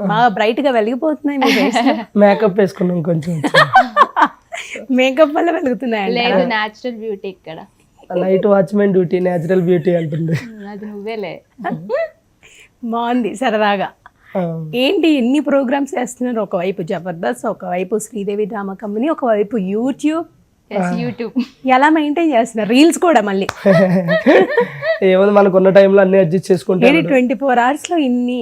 బాగా బ్రైట్ గా వెలిగిపోతున్నాయి మీ face లో. మేకప్ వేసుకున్నాం కొంచెం. మేకప్ వల్ల వెలుగుతున్నాయి. లేదు న్యాచురల్ బ్యూటీ ఇక్కడ. Night watchman duty, natural beauty అంటుంది. అది నువ్వేలే. బాగుంది సరదాగా. ఏంటి ఎన్ని ప్రోగ్రామ్స్ చేస్తున్నారు? ఒకవైపు జబర్దస్త్, ఒకవైపు శ్రీదేవి డ్రామా కంపెనీ, ఒకవైపు యూట్యూబ్. యూట్యూబ్ ఎలా మెయింటైన్ చేస్తున్నారు? రీల్స్ కూడా మళ్ళీ ఏముంది మనకున్న టైంలో అన్ని అడ్జస్ట్ చేసుకుంటే. 24 hours లో ఇన్ని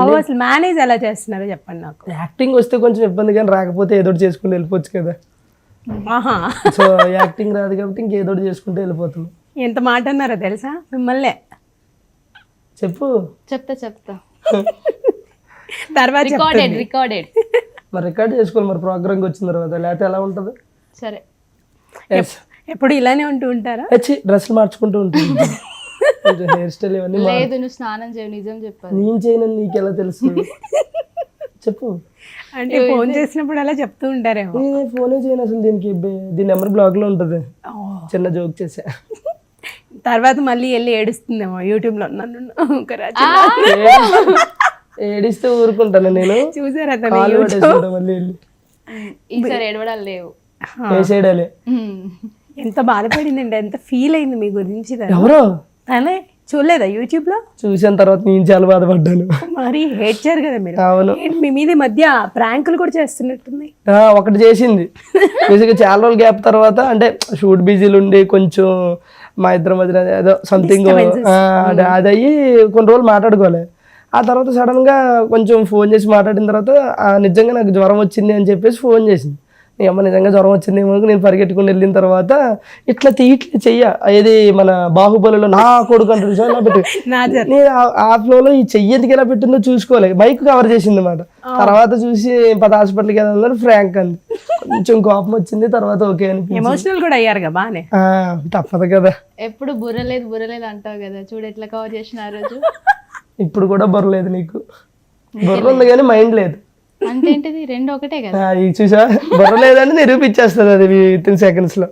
అసలు మేనేజ్ ఎలా చేస్తున్నారో చెప్పండి నాకు. యాక్టింగ్ వస్తే కొంచెం ఇబ్బంది, కానీ రాకపోతే ఏదో ఒకటి చేసుకుంటూ వెళ్ళిపోవచ్చు కదా. ఆహా, సో యాక్టింగ్ రాదు కాబట్టి ఇంకేదో ఒకటి చేసుకుంటూ వెళ్ళిపోతున్నాం. ఎంత మాట అన్నారో తెలుసా మిమ్మల్ని? చెప్పు. చెప్తా తర్వాత రికార్డెడ్ మరి రికార్డ్ చేసుకోవాలి మరి ప్రోగ్రామ్కి వచ్చిన తర్వాత, లేకపోతే ఎలా ఉంటుంది? సరే. ఎప్పుడు ఇలానే ఉంటూ ఉంటారా? వచ్చి డ్రెస్సులు మార్చుకుంటూ ఉంటుంది, కొంచెం హెయిర్ స్టైల్ ఇవన్నీ. లేదు నువ్వు స్నానం చేయవు, నిజం చెప్పాలి. నేను చేయనని నీకు ఎలా తెలుసు? చెప్పు. అంటే ఫోన్ చేసినప్పుడు అలా చెప్తూ ఉంటారేమో. నేనే ఫోనే చేయను అసలు. దీని నెంబర్ బ్లాగ్ లో ఉంటుంది. చిన్న జోక్ చేసా. తర్వాత మళ్ళీ వెళ్ళి ఏడుస్తుందేమో యూట్యూబ్ లో నన్ను ఒక రాజు ఏడిస్తే ఊరుకుంటాను నేను. చూసారా కాలు పట్టేసుకుంటా మళ్ళీ వెళ్ళి. ఈసారి ఏడవడాలు లేవు. వేసేయడాలి. ఎంత బాధపడిందండి, ఎంత ఫీల్ అయింది మీ గురించి తను. ఎవరో తనే చూడలేదా యూట్యూబ్ లో? చూసిన తర్వాత నేను చాలా బాధపడ్డాను. మరి హేట్ చేయరు కదా మీరు? అవును. ఏంటి మీ మీద ఈ మధ్య ప్రాంకులు కూడా చేస్తున్నట్టుంది. ఒకటి చేసింది బేసిక్గా చాలా రోజులు గ్యాప్ తర్వాత, అంటే షూట్ బిజీలు ఉండి కొంచెం మా ఇద్దరి మధ్య ఏదో సంథింగ్ అది అయ్యి కొన్ని రోజులు మాట్లాడుకోలే. ఆ తర్వాత సడన్ గా కొంచెం ఫోన్ చేసి మాట్లాడిన తర్వాత నిజంగా నాకు జ్వరం వచ్చింది అని చెప్పేసి ఫోన్ చేసింది. నీ అమ్మ నిజంగా జ్వరం వచ్చిందేమో నేను పరిగెట్టుకుని వెళ్ళిన తర్వాత ఇట్లా చెయ్య ఏది మన బాహుబలిలో నా కొడుకు అంటారు ఇలా పెట్టి, నేను ఆ ఫ్లోలో ఈ చెయ్యి ఎందుకు ఎలా పెట్టిందో చూసుకోవాలి. మైక్ కవర్ చేసింది అన్నమాట. తర్వాత చూసి పద హాస్పిటల్కి వెళ్ళారు ఫ్రాంక్ అంది. కొంచెం కోపం వచ్చింది, తర్వాత ఓకే అని. ఎమోషనల్ కూడా అయ్యారుగా బానే. తప్పదు కదా. ఎప్పుడు బుర్రలేదు అంటావు కదా, చూడు ఎట్లా కవర్ చేసిన ఆ రోజు. ఇప్పుడు కూడా బుర్రలేదు నీకు. బుర్ర ఉంది కానీ మైండ్ లేదు. అంటే ఏంటిది? రెండు ఒకటే కదా. చూసా బుర్ర లేదని నిరూపించేస్తుంది అది విత్ ఇన్ సెకండ్స్ లో.